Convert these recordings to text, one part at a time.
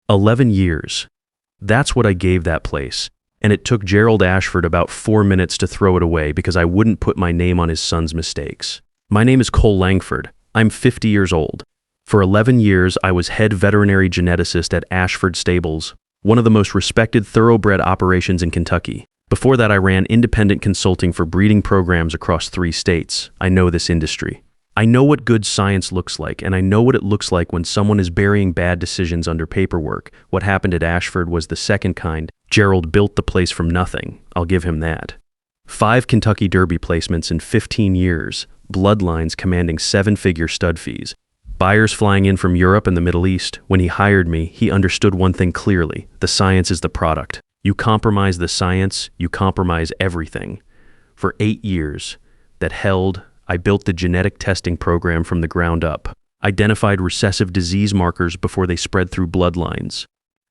11 years. That's what I gave that place. And it took Gerald Ashford about 4 minutes to throw it away because I wouldn't put my name on his son's mistakes. My name is Cole Langford. I'm 50 years old. For 11 years, I was head veterinary geneticist at Ashford Stables, one of the most respected thoroughbred operations in Kentucky. Before that, I ran independent consulting for breeding programs across 3 states. I know this industry. I know what good science looks like, and I know what it looks like when someone is burying bad decisions under paperwork. What happened at Ashford was the second kind. Gerald built the place from nothing. I'll give him that. 5 Kentucky Derby placements in 15 years, bloodlines commanding 7-figure stud fees. Buyers flying in from Europe and the Middle East. When he hired me, he understood one thing clearly: the science is the product. You compromise the science, you compromise everything. For 8 years, I built the genetic testing program from the ground up, identified recessive disease markers before they spread through bloodlines,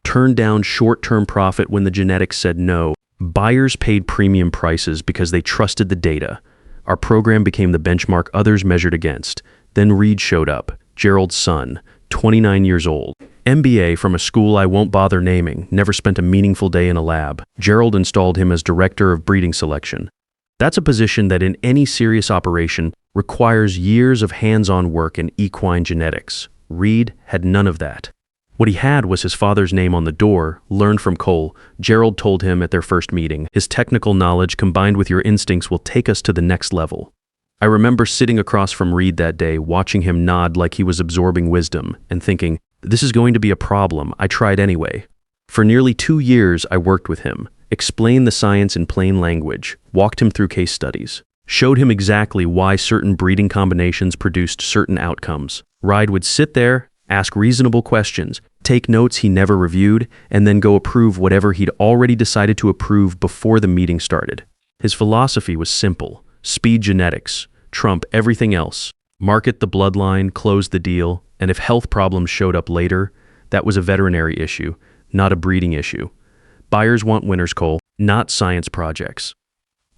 turned down short-term profit when the genetics said no. Buyers paid premium prices because they trusted the data. Our program became the benchmark others measured against. Then Reed showed up, Gerald's son, 29 years old. MBA from a school I won't bother naming, never spent a meaningful day in a lab. Gerald installed him as director of breeding selection. That's a position that in any serious operation requires years of hands-on work in equine genetics. Reed had none of that. What he had was his father's name on the door, learned from Cole. Gerald told him at their first meeting, his technical knowledge combined with your instincts will take us to the next level. I remember sitting across from Reed that day, watching him nod like he was absorbing wisdom, and thinking, this is going to be a problem. I tried anyway. For nearly 2 years, I worked with him, explained the science in plain language, walked him through case studies, showed him exactly why certain breeding combinations produced certain outcomes. Reed would sit there, ask reasonable questions, take notes he never reviewed, and then go approve whatever he'd already decided to approve before the meeting started. His philosophy was simple: speed genetics, trump everything else, market the bloodline, close the deal, and if health problems showed up later, that was a veterinary issue, not a breeding issue. Buyers want winners, Cole, not science projects.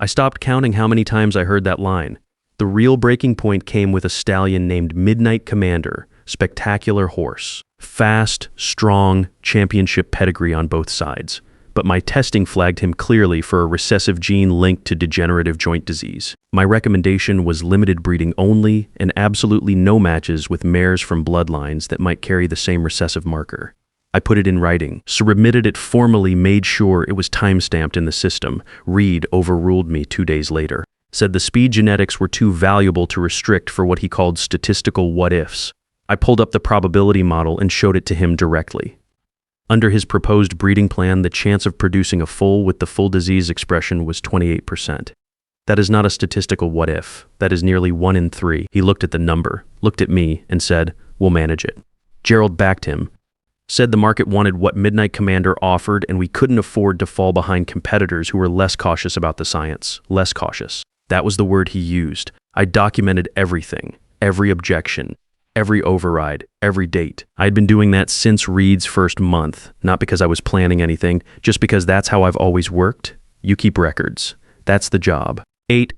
I stopped counting how many times I heard that line. The real breaking point came with a stallion named Midnight Commander, spectacular horse, fast, strong, championship pedigree on both sides. But my testing flagged him clearly for a recessive gene linked to degenerative joint disease. My recommendation was limited breeding only and absolutely no matches with mares from bloodlines that might carry the same recessive marker. I put it in writing, submitted it formally, made sure it was time-stamped in the system. Reed overruled me 2 days later, said the speed genetics were too valuable to restrict for what he called statistical what-ifs. I pulled up the probability model and showed it to him directly. Under his proposed breeding plan, the chance of producing a foal with the full disease expression was 28%. That is not a statistical what-if. That is nearly 1 in 3. He looked at the number, looked at me, and said, we'll manage it. Gerald backed him, said the market wanted what Midnight Commander offered and we couldn't afford to fall behind competitors who were less cautious about the science. Less cautious. That was the word he used. I documented everything, every objection, every override, every date. I had been doing that since Reed's first month, not because I was planning anything, just because that's how I've always worked. You keep records. That's the job. 8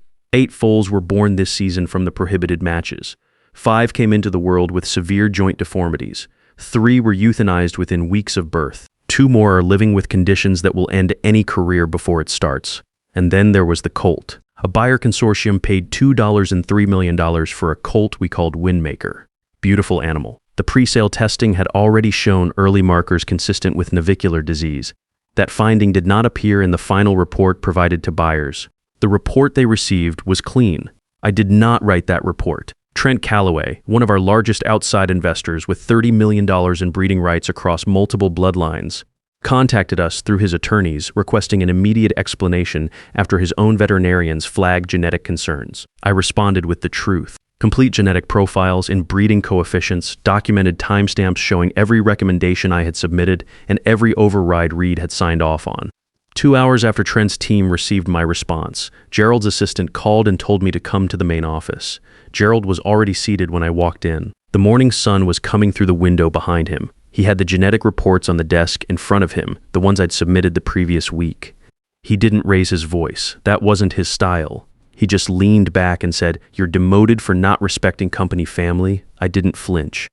foals were born this season from the prohibited matches. 5 came into the world with severe joint deformities. 3 were euthanized within weeks of birth. 2 more are living with conditions that will end any career before it starts. And then there was the colt. A buyer consortium paid $2.3 million for a colt we called Windmaker. Beautiful animal. The pre-sale testing had already shown early markers consistent with navicular disease. That finding did not appear in the final report provided to buyers. The report they received was clean. I did not write that report. Trent Calloway, one of our largest outside investors with $30 million in breeding rights across multiple bloodlines, contacted us through his attorneys requesting an immediate explanation after his own veterinarians flagged genetic concerns. I responded with the truth. Complete genetic profiles in breeding coefficients, documented timestamps showing every recommendation I had submitted and every override Reed had signed off on. 2 hours after Trent's team received my response, Gerald's assistant called and told me to come to the main office. Gerald was already seated when I walked in. The morning sun was coming through the window behind him. He had the genetic reports on the desk in front of him, the ones I'd submitted the previous week. He didn't raise his voice. That wasn't his style. He just leaned back and said, "You're demoted for not respecting company family." I didn't flinch.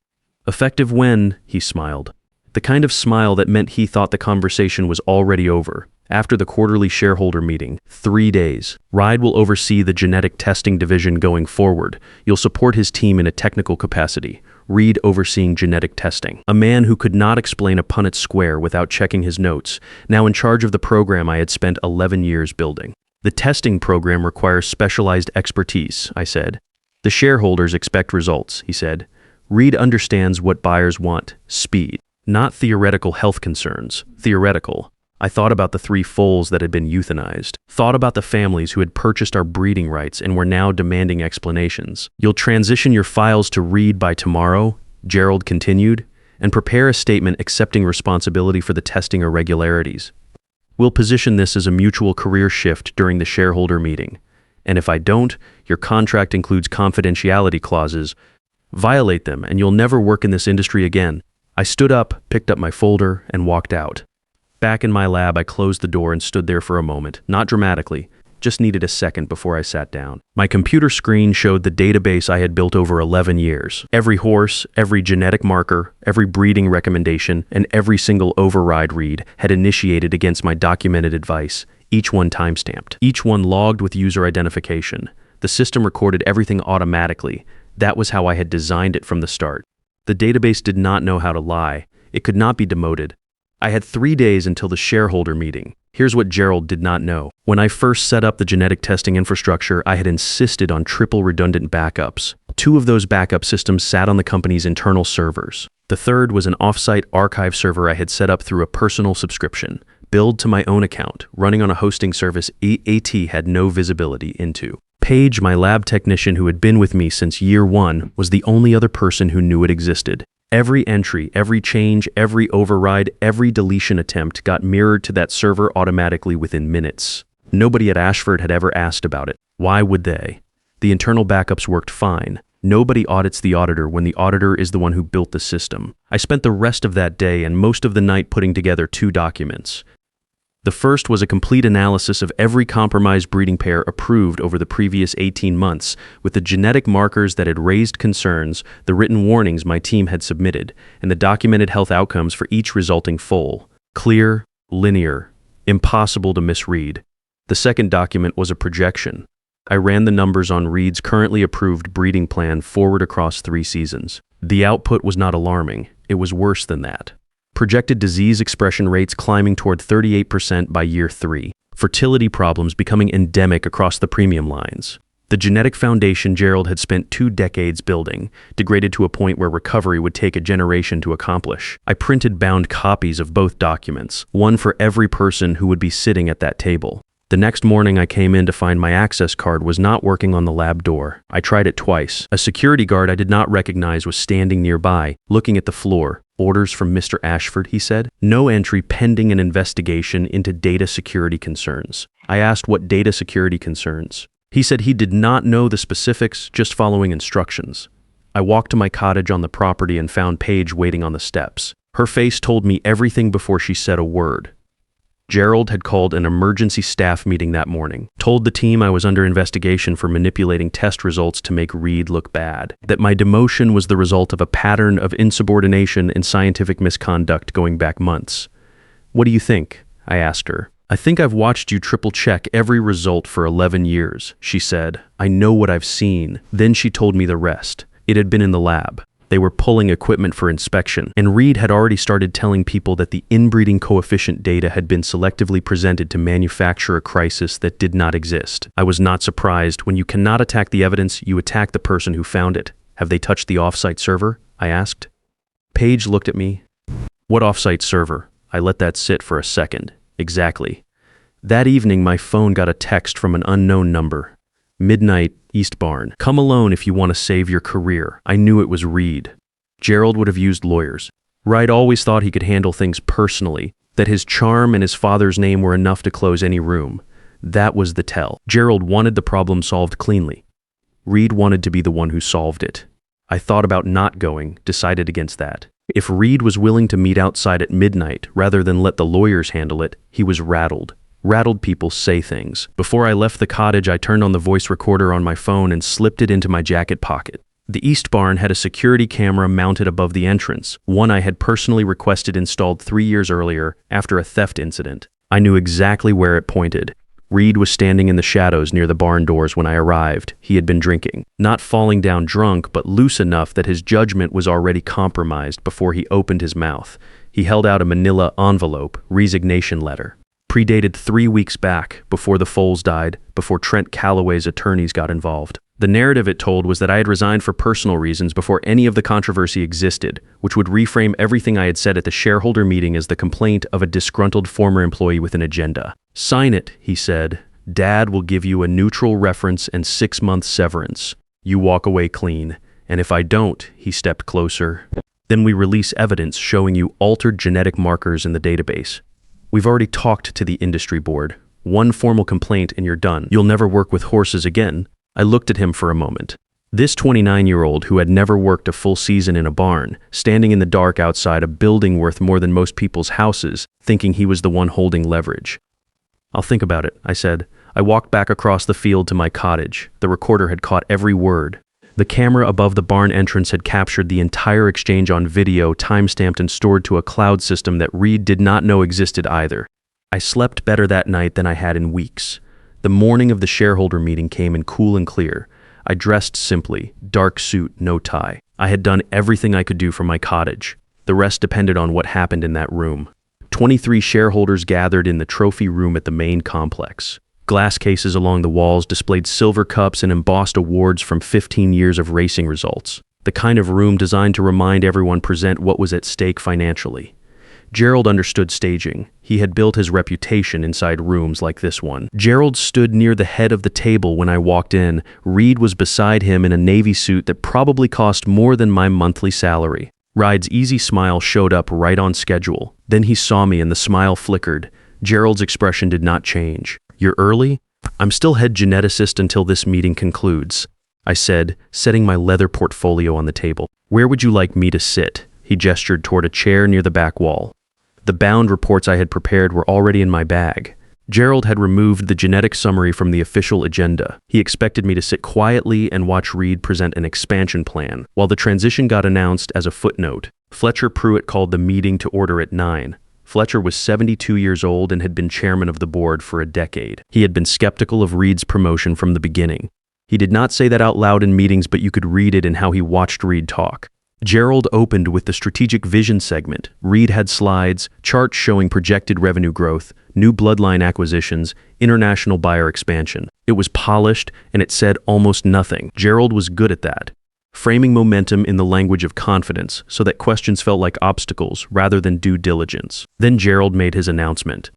"Effective when?" he smiled. The kind of smile that meant he thought the conversation was already over. After the quarterly shareholder meeting, 3 days. Reid will oversee the genetic testing division going forward. You'll support his team in a technical capacity. Reid overseeing genetic testing. A man who could not explain a Punnett square without checking his notes, now in charge of the program I had spent 11 years building. The testing program requires specialized expertise, I said. The shareholders expect results, he said. Reid understands what buyers want, speed. Not theoretical health concerns, theoretical. I thought about the 3 foals that had been euthanized, thought about the families who had purchased our breeding rights and were now demanding explanations. You'll transition your files to Reid by tomorrow, Gerald continued, and prepare a statement accepting responsibility for the testing irregularities. We'll position this as a mutual career shift during the shareholder meeting. And if I don't, your contract includes confidentiality clauses. Violate them and you'll never work in this industry again. I stood up, picked up my folder, and walked out. Back in my lab, I closed the door and stood there for a moment, not dramatically, just needed a second before I sat down. My computer screen showed the database I had built over 11 years. Every horse, every genetic marker, every breeding recommendation, and every single override read had initiated against my documented advice, each one timestamped, each one logged with user identification. The system recorded everything automatically. That was how I had designed it from the start. The database did not know how to lie. It could not be demoted. I had 3 days until the shareholder meeting. Here's what Gerald did not know. When I first set up the genetic testing infrastructure, I had insisted on triple redundant backups. 2 of those backup systems sat on the company's internal servers. The third was an offsite archive server I had set up through a personal subscription, billed to my own account, running on a hosting service AT had no visibility into. Paige, my lab technician who had been with me since year 1, was the only other person who knew it existed. Every entry, every change, every override, every deletion attempt got mirrored to that server automatically within minutes. Nobody at Ashford had ever asked about it. Why would they? The internal backups worked fine. Nobody audits the auditor when the auditor is the one who built the system. I spent the rest of that day and most of the night putting together 2 documents. The first was a complete analysis of every compromised breeding pair approved over the previous 18 months, with the genetic markers that had raised concerns, the written warnings my team had submitted, and the documented health outcomes for each resulting foal. Clear, linear, impossible to misread. The second document was a projection. I ran the numbers on Reid's currently approved breeding plan forward across 3 seasons. The output was not alarming. It was worse than that. Projected disease expression rates climbing toward 38% by year 3. Fertility problems becoming endemic across the premium lines. The genetic foundation Gerald had spent 2 decades building, degraded to a point where recovery would take a generation to accomplish. I printed bound copies of both documents, one for every person who would be sitting at that table. The next morning I came in to find my access card was not working on the lab door. I tried it twice. A security guard I did not recognize was standing nearby, looking at the floor. Orders from Mr. Ashford, he said. No entry pending an investigation into data security concerns. I asked what data security concerns. He said he did not know the specifics, just following instructions. I walked to my cottage on the property and found Paige waiting on the steps. Her face told me everything before she said a word. Gerald had called an emergency staff meeting that morning, told the team I was under investigation for manipulating test results to make Reid look bad, that my demotion was the result of a pattern of insubordination and scientific misconduct going back months. What do you think? I asked her. I think I've watched you triple-check every result for 11 years, she said. I know what I've seen. Then she told me the rest. It had been in the lab. They were pulling equipment for inspection, and Reid had already started telling people that the inbreeding coefficient data had been selectively presented to manufacture a crisis that did not exist. I was not surprised. When you cannot attack the evidence, you attack the person who found it. Have they touched the offsite server? I asked. Paige looked at me. What offsite server? I let that sit for a second. Exactly. That evening, my phone got a text from an unknown number. Midnight, East Barn. Come alone if you want to save your career. I knew it was Reid. Gerald would have used lawyers. Reid always thought he could handle things personally, that his charm and his father's name were enough to close any room. That was the tell. Gerald wanted the problem solved cleanly. Reid wanted to be the one who solved it. I thought about not going, decided against that. If Reid was willing to meet outside at midnight rather than let the lawyers handle it, he was rattled. Rattled people say things. Before I left the cottage, I turned on the voice recorder on my phone and slipped it into my jacket pocket. The east barn had a security camera mounted above the entrance, one I had personally requested installed 3 years earlier after a theft incident. I knew exactly where it pointed. Reed was standing in the shadows near the barn doors when I arrived. He had been drinking, not falling down drunk, but loose enough that his judgment was already compromised before he opened his mouth. He held out a manila envelope, resignation letter. Predated 3 weeks back, before the foals died, before Trent Calloway's attorneys got involved. The narrative it told was that I had resigned for personal reasons before any of the controversy existed, which would reframe everything I had said at the shareholder meeting as the complaint of a disgruntled former employee with an agenda. "Sign it," he said. "Dad will give you a neutral reference and 6-month severance. You walk away clean. And if I don't," he stepped closer, "then we release evidence showing you altered genetic markers in the database. We've already talked to the industry board. One formal complaint and you're done. You'll never work with horses again." I looked at him for a moment. This 29-year-old who had never worked a full season in a barn, standing in the dark outside a building worth more than most people's houses, thinking he was the one holding leverage. "I'll think about it," I said. I walked back across the field to my cottage. The recorder had caught every word. The camera above the barn entrance had captured the entire exchange on video, timestamped and stored to a cloud system that Reed did not know existed either. I slept better that night than I had in weeks. The morning of the shareholder meeting came in cool and clear. I dressed simply, dark suit, no tie. I had done everything I could do for my cottage. The rest depended on what happened in that room. 23 shareholders gathered in the trophy room at the main complex. Glass cases along the walls displayed silver cups and embossed awards from 15 years of racing results. The kind of room designed to remind everyone present what was at stake financially. Gerald understood staging. He had built his reputation inside rooms like this one. Gerald stood near the head of the table when I walked in. Reed was beside him in a navy suit that probably cost more than my monthly salary. Reed's easy smile showed up right on schedule. Then he saw me and the smile flickered. Gerald's expression did not change. "You're early? I'm still head geneticist until this meeting concludes," I said, setting my leather portfolio on the table. "Where would you like me to sit?" He gestured toward a chair near the back wall. The bound reports I had prepared were already in my bag. Gerald had removed the genetic summary from the official agenda. He expected me to sit quietly and watch Reed present an expansion plan, while the transition got announced as a footnote. Fletcher Pruitt called the meeting to order at 9. Fletcher was 72 years old and had been chairman of the board for a decade. He had been skeptical of Reed's promotion from the beginning. He did not say that out loud in meetings, but you could read it in how he watched Reed talk. Gerald opened with the strategic vision segment. Reed had slides, charts showing projected revenue growth, new bloodline acquisitions, international buyer expansion. It was polished, and it said almost nothing. Gerald was good at that, framing momentum in the language of confidence so that questions felt like obstacles rather than due diligence. Then Gerald made his announcement.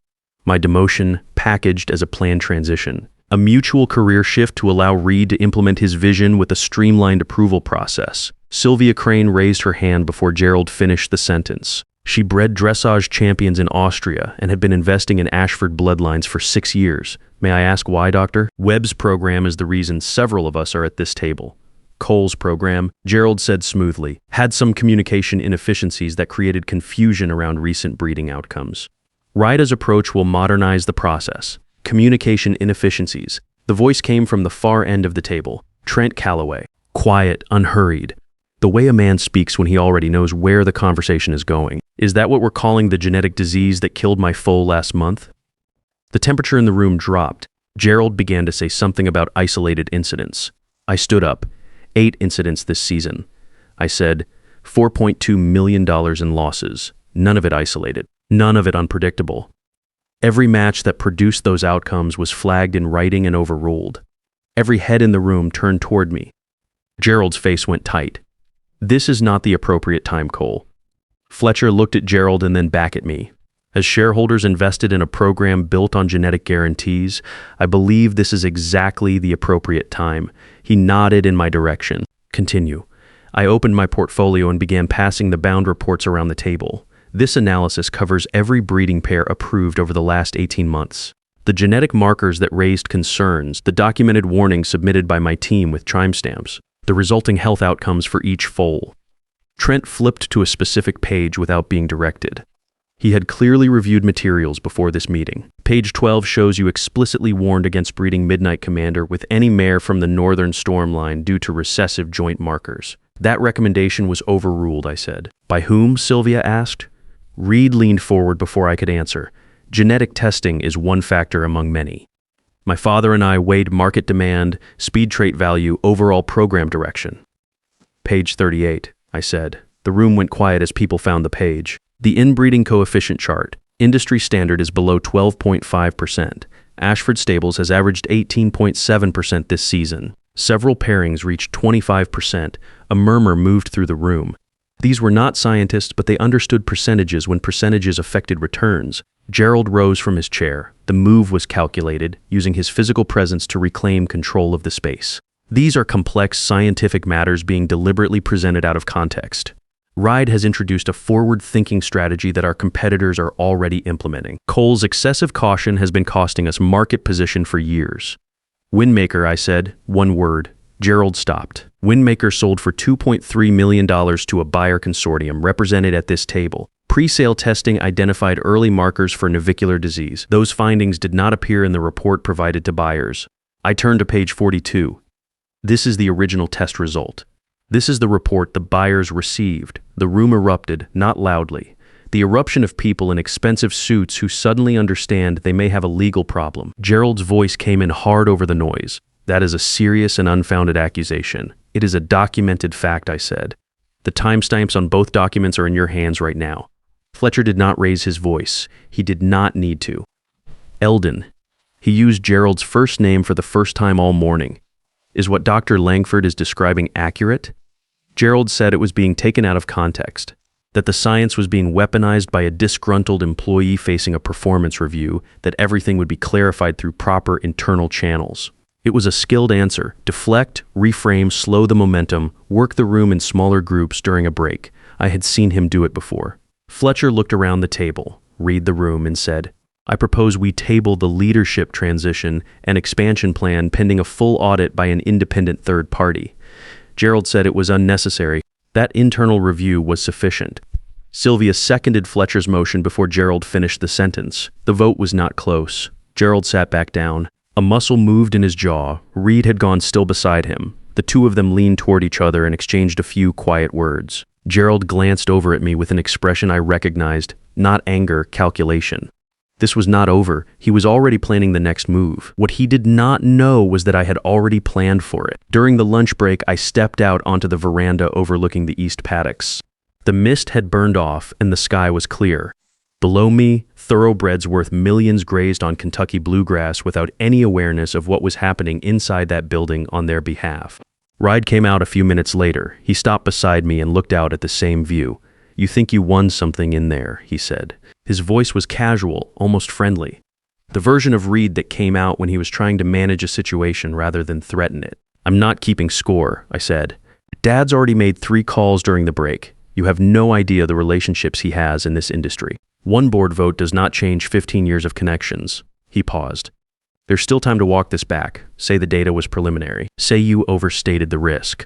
My demotion, packaged as a planned transition. A mutual career shift to allow Reed to implement his vision with a streamlined approval process. Sylvia Crane raised her hand before Gerald finished the sentence. She bred dressage champions in Austria and had been investing in Ashford bloodlines for 6 years. May I ask why, Doctor? Webb's program is the reason several of us are at this table. Cole's program, Gerald said smoothly, had some communication inefficiencies that created confusion around recent breeding outcomes. Ryda's approach will modernize the process. Communication inefficiencies. The voice came from the far end of the table. Trent Calloway. Quiet, unhurried. The way a man speaks when he already knows where the conversation is going. Is that what we're calling the genetic disease that killed my foal last month? The temperature in the room dropped. Gerald began to say something about isolated incidents. I stood up. 8 incidents this season. I said, $4.2 million in losses. None of it isolated. None of it unpredictable. Every match that produced those outcomes was flagged in writing and overruled. Every head in the room turned toward me. Gerald's face went tight. This is not the appropriate time, Cole. Fletcher looked at Gerald and then back at me. As shareholders invested in a program built on genetic guarantees, I believe this is exactly the appropriate time. He nodded in my direction. Continue. I opened my portfolio and began passing the bound reports around the table. This analysis covers every breeding pair approved over the last 18 months. The genetic markers that raised concerns, the documented warnings submitted by my team with timestamps, the resulting health outcomes for each foal. Trent flipped to a specific page without being directed. He had clearly reviewed materials before this meeting. Page 12 shows you explicitly warned against breeding Midnight Commander with any mare from the northern storm line due to recessive joint markers. That recommendation was overruled, I said. By whom? Sylvia asked. Reed leaned forward before I could answer. Genetic testing is one factor among many. My father and I weighed market demand, speed trait value, overall program direction. Page 38, I said. The room went quiet as people found the page. The inbreeding coefficient chart. Industry standard is below 12.5%. Ashford Stables has averaged 18.7% this season. Several pairings reached 25%. A murmur moved through the room. These were not scientists, but they understood percentages when percentages affected returns. Gerald rose from his chair. The move was calculated, using his physical presence to reclaim control of the space. These are complex scientific matters being deliberately presented out of context. Ride has introduced a forward-thinking strategy that our competitors are already implementing. Cole's excessive caution has been costing us market position for years. Windmaker, I said, one word. Gerald stopped. Windmaker sold for $2.3 million to a buyer consortium represented at this table. Pre-sale testing identified early markers for navicular disease. Those findings did not appear in the report provided to buyers. I turned to page 42. This is the original test result. This is the report the buyers received. The room erupted, not loudly. The eruption of people in expensive suits who suddenly understand they may have a legal problem. Gerald's voice came in hard over the noise. That is a serious and unfounded accusation. It is a documented fact, I said. The timestamps on both documents are in your hands right now. Fletcher did not raise his voice. He did not need to. Eldon. He used Gerald's first name for the first time all morning. Is what Dr. Langford is describing accurate? Gerald said it was being taken out of context, that the science was being weaponized by a disgruntled employee facing a performance review, that everything would be clarified through proper internal channels. It was a skilled answer. Deflect, reframe, slow the momentum, work the room in smaller groups during a break. I had seen him do it before. Fletcher looked around the table, read the room, and said, I propose we table the leadership transition and expansion plan pending a full audit by an independent third party. Gerald said it was unnecessary. That internal review was sufficient. Sylvia seconded Fletcher's motion before Gerald finished the sentence. The vote was not close. Gerald sat back down. A muscle moved in his jaw. Reed had gone still beside him. The two of them leaned toward each other and exchanged a few quiet words. Gerald glanced over at me with an expression I recognized, not anger, calculation. This was not over. He was already planning the next move. What he did not know was that I had already planned for it. During the lunch break, I stepped out onto the veranda overlooking the east paddocks. The mist had burned off and the sky was clear. Below me, thoroughbreds worth millions grazed on Kentucky bluegrass without any awareness of what was happening inside that building on their behalf. Ride came out a few minutes later. He stopped beside me and looked out at the same view. You think you won something in there, he said. His voice was casual, almost friendly. The version of Reed that came out when he was trying to manage a situation rather than threaten it. I'm not keeping score, I said. Dad's already made 3 calls during the break. You have no idea the relationships he has in this industry. One board vote does not change 15 years of connections. He paused. There's still time to walk this back. Say the data was preliminary. Say you overstated the risk.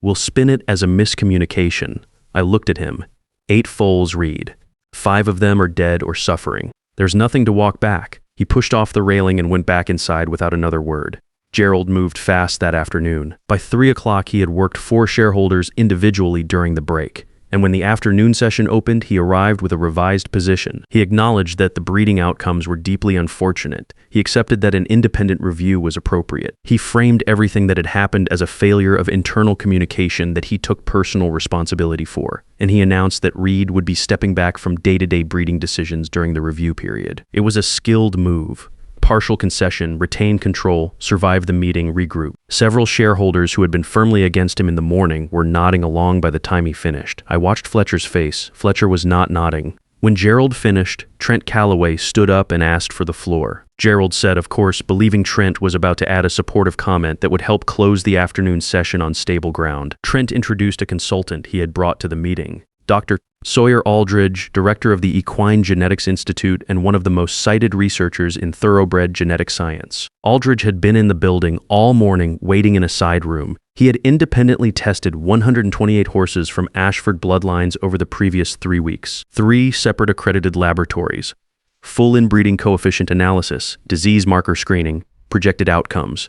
We'll spin it as a miscommunication. I looked at him. 8 foals, Reed. 5 of them are dead or suffering. There's nothing to walk back. He pushed off the railing and went back inside without another word. Gerald moved fast that afternoon. By 3 o'clock, he had worked 4 shareholders individually during the break. And when the afternoon session opened, he arrived with a revised position. He acknowledged that the breeding outcomes were deeply unfortunate. He accepted that an independent review was appropriate. He framed everything that had happened as a failure of internal communication that he took personal responsibility for. And he announced that Reed would be stepping back from day-to-day breeding decisions during the review period. It was a skilled move. Partial concession, retain control, survive the meeting, regroup. Several shareholders who had been firmly against him in the morning were nodding along by the time he finished. I watched Fletcher's face. Fletcher was not nodding. When Gerald finished, Trent Calloway stood up and asked for the floor. Gerald said, of course, believing Trent was about to add a supportive comment that would help close the afternoon session on stable ground. Trent introduced a consultant he had brought to the meeting. Dr. Sawyer Aldridge, director of the Equine Genetics Institute and one of the most cited researchers in thoroughbred genetic science. Aldridge had been in the building all morning waiting in a side room. He had independently tested 128 horses from Ashford bloodlines over the previous 3 weeks. 3 separate accredited laboratories. Full inbreeding coefficient analysis, disease marker screening, projected outcomes.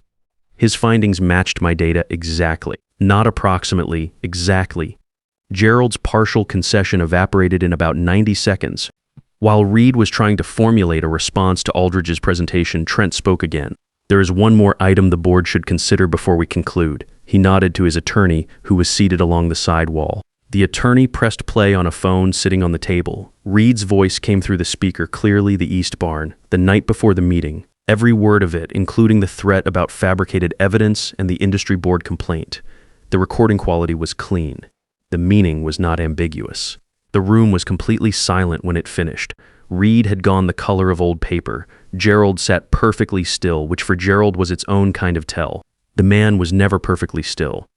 His findings matched my data exactly. Not approximately, exactly. Gerald's partial concession evaporated in about 90 seconds. While Reed was trying to formulate a response to Aldridge's presentation, Trent spoke again. There is one more item the board should consider before we conclude. He nodded to his attorney, who was seated along the side wall. The attorney pressed play on a phone sitting on the table. Reed's voice came through the speaker clearly the East Barn, the night before the meeting. Every word of it, including the threat about fabricated evidence and the industry board complaint. The recording quality was clean. The meaning was not ambiguous. The room was completely silent when it finished. Reed had gone the color of old paper. Gerald sat perfectly still, which for Gerald was its own kind of tell. The man was never perfectly still.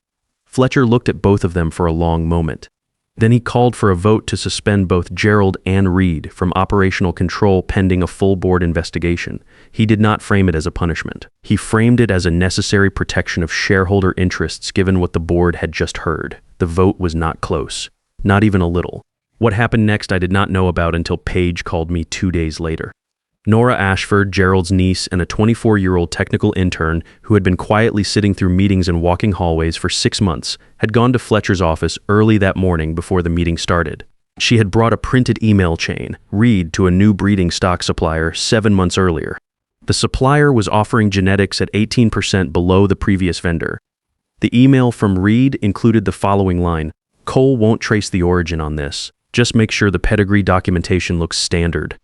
Fletcher looked at both of them for a long moment. Then he called for a vote to suspend both Gerald and Reed from operational control pending a full board investigation. He did not frame it as a punishment. He framed it as a necessary protection of shareholder interests given what the board had just heard. The vote was not close. Not even a little. What happened next I did not know about until Paige called me 2 days later. Nora Ashford, Gerald's niece, and a 24-year-old technical intern who had been quietly sitting through meetings and walking hallways for 6 months, had gone to Fletcher's office early that morning before the meeting started. She had brought a printed email chain, Reed to a new breeding stock supplier 7 months earlier. The supplier was offering genetics at 18% below the previous vendor. The email from Reed included the following line: "Cole won't trace the origin on this. Just make sure the pedigree documentation looks standard."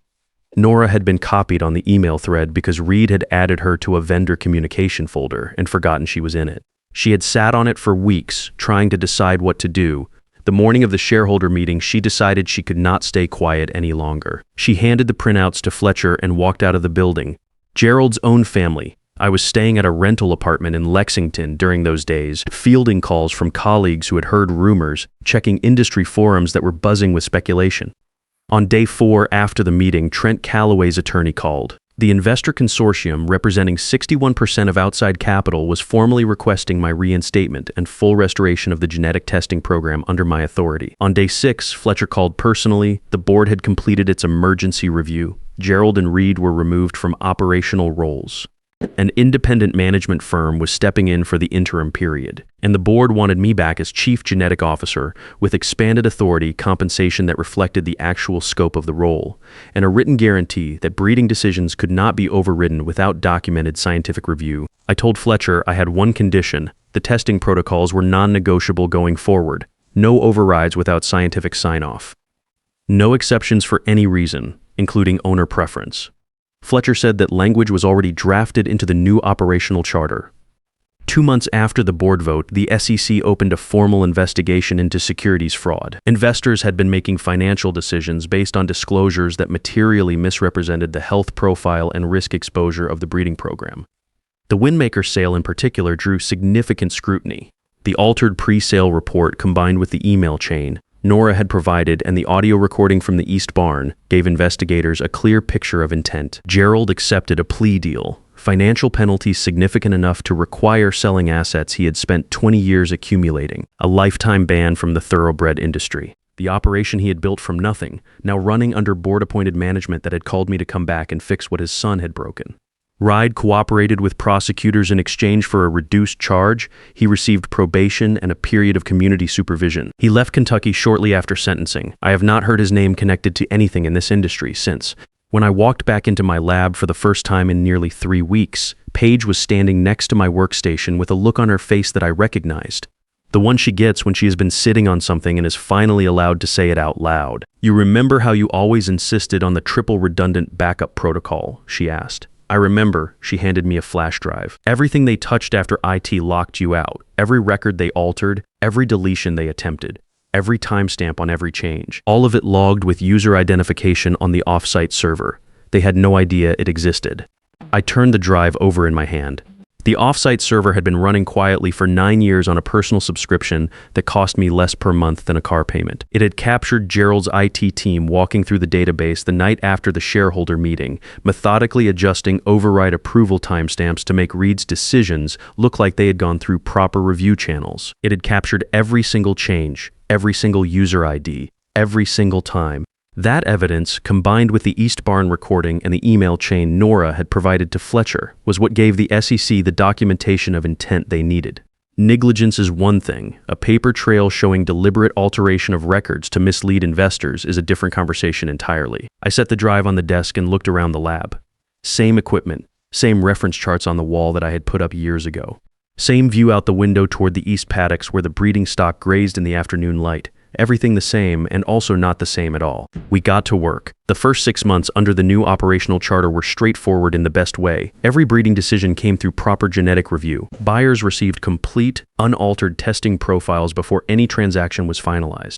Nora had been copied on the email thread because Reed had added her to a vendor communication folder and forgotten she was in it. She had sat on it for weeks, trying to decide what to do. The morning of the shareholder meeting, she decided she could not stay quiet any longer. She handed the printouts to Fletcher and walked out of the building. Gerald's own family. I was staying at a rental apartment in Lexington during those days, fielding calls from colleagues who had heard rumors, checking industry forums that were buzzing with speculation. On day 4 after the meeting, Trent Calloway's attorney called. The investor consortium, representing 61% of outside capital, was formally requesting my reinstatement and full restoration of the genetic testing program under my authority. On day 6, Fletcher called personally. The board had completed its emergency review. Gerald and Reed were removed from operational roles. An independent management firm was stepping in for the interim period, and the board wanted me back as chief genetic officer with expanded authority, compensation that reflected the actual scope of the role, and a written guarantee that breeding decisions could not be overridden without documented scientific review. I told Fletcher I had one condition: the testing protocols were non-negotiable going forward. No overrides without scientific sign-off. No exceptions for any reason, including owner preference. Fletcher said that language was already drafted into the new operational charter. 2 months after the board vote, the SEC opened a formal investigation into securities fraud. Investors had been making financial decisions based on disclosures that materially misrepresented the health profile and risk exposure of the breeding program. The Windmaker sale in particular drew significant scrutiny. The altered pre-sale report combined with the email chain Nora had provided and the audio recording from the East Barn gave investigators a clear picture of intent. Gerald accepted a plea deal, financial penalties significant enough to require selling assets he had spent 20 years accumulating, a lifetime ban from the thoroughbred industry. The operation he had built from nothing, now running under board-appointed management that had called me to come back and fix what his son had broken. Reed cooperated with prosecutors in exchange for a reduced charge. He received probation and a period of community supervision. He left Kentucky shortly after sentencing. I have not heard his name connected to anything in this industry since. When I walked back into my lab for the first time in nearly 3 weeks, Paige was standing next to my workstation with a look on her face that I recognized. The one she gets when she has been sitting on something and is finally allowed to say it out loud. "You remember how you always insisted on the triple redundant backup protocol?" she asked. I remember. She handed me a flash drive. Everything they touched after IT locked you out, every record they altered, every deletion they attempted, every timestamp on every change. All of it logged with user identification on the off-site server. They had no idea it existed. I turned the drive over in my hand. The offsite server had been running quietly for 9 years on a personal subscription that cost me less per month than a car payment. It had captured Gerald's IT team walking through the database the night after the shareholder meeting, methodically adjusting override approval timestamps to make Reed's decisions look like they had gone through proper review channels. It had captured every single change, every single user ID, every single time. That evidence, combined with the East Barn recording and the email chain Nora had provided to Fletcher, was what gave the SEC the documentation of intent they needed. Negligence is one thing. A paper trail showing deliberate alteration of records to mislead investors is a different conversation entirely. I set the drive on the desk and looked around the lab. Same equipment, same reference charts on the wall that I had put up years ago. Same view out the window toward the east paddocks where the breeding stock grazed in the afternoon light. Everything the same, and also not the same at all. We got to work. The first 6 months under the new operational charter were straightforward in the best way. Every breeding decision came through proper genetic review. Buyers received complete, unaltered testing profiles before any transaction was finalized.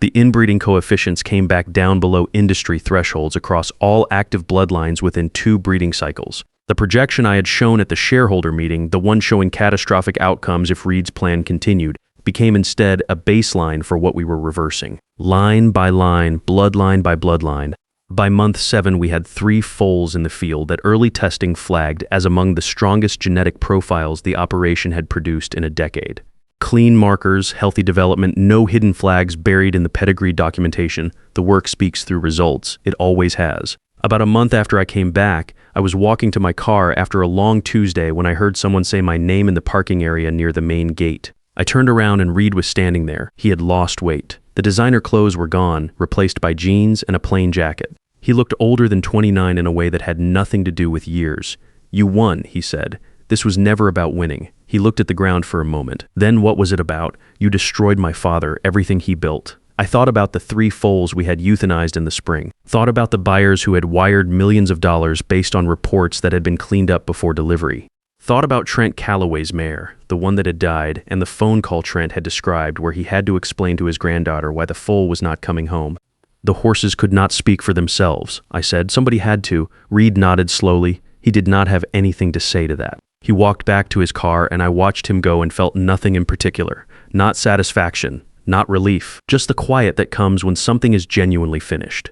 The inbreeding coefficients came back down below industry thresholds across all active bloodlines within 2 breeding cycles. The projection I had shown at the shareholder meeting, the one showing catastrophic outcomes if Reed's plan continued, became instead a baseline for what we were reversing. Line by line, bloodline by bloodline. By month 7, we had 3 foals in the field that early testing flagged as among the strongest genetic profiles the operation had produced in a decade. Clean markers, healthy development, no hidden flags buried in the pedigree documentation. The work speaks through results. It always has. About a month after I came back, I was walking to my car after a long Tuesday when I heard someone say my name in the parking area near the main gate. I turned around and Reed was standing there. He had lost weight. The designer clothes were gone, replaced by jeans and a plain jacket. He looked older than 29 in a way that had nothing to do with years. "You won," he said. "This was never about winning." He looked at the ground for a moment. "Then what was it about? You destroyed my father, everything he built." I thought about the 3 foals we had euthanized in the spring. Thought about the buyers who had wired millions of dollars based on reports that had been cleaned up before delivery. Thought about Trent Calloway's mare, the one that had died, and the phone call Trent had described where he had to explain to his granddaughter why the foal was not coming home. "The horses could not speak for themselves," I said. "Somebody had to." Reed nodded slowly. He did not have anything to say to that. He walked back to his car, and I watched him go and felt nothing in particular. Not satisfaction, not relief, just the quiet that comes when something is genuinely finished.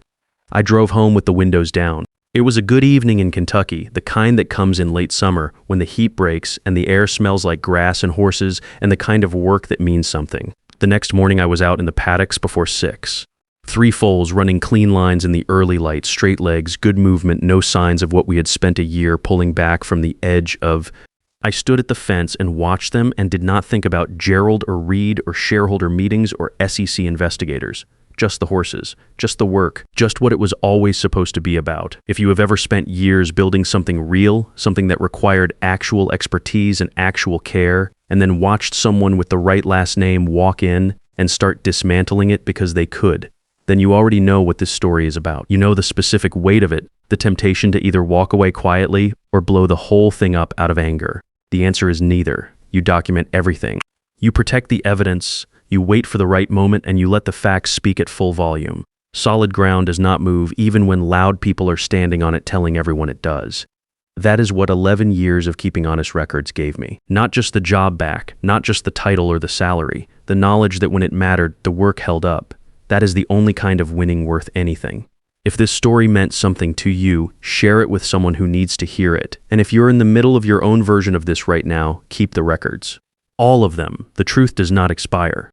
I drove home with the windows down. It was a good evening in Kentucky, the kind that comes in late summer when the heat breaks and the air smells like grass and horses and the kind of work that means something. The next morning I was out in the paddocks before 6. 3 foals running clean lines in the early light, straight legs, good movement, no signs of what we had spent a year pulling back from the edge of. I stood at the fence and watched them and did not think about Gerald or Reed or shareholder meetings or SEC investigators. Just the horses, just the work, just what it was always supposed to be about. If you have ever spent years building something real, something that required actual expertise and actual care, and then watched someone with the right last name walk in and start dismantling it because they could, then you already know what this story is about. You know the specific weight of it, the temptation to either walk away quietly or blow the whole thing up out of anger. The answer is neither. You document everything. You protect the evidence. You wait for the right moment and you let the facts speak at full volume. Solid ground does not move even when loud people are standing on it telling everyone it does. That is what 11 years of keeping honest records gave me. Not just the job back, not just the title or the salary, the knowledge that when it mattered, the work held up. That is the only kind of winning worth anything. If this story meant something to you, share it with someone who needs to hear it. And if you're in the middle of your own version of this right now, keep the records. All of them. The truth does not expire.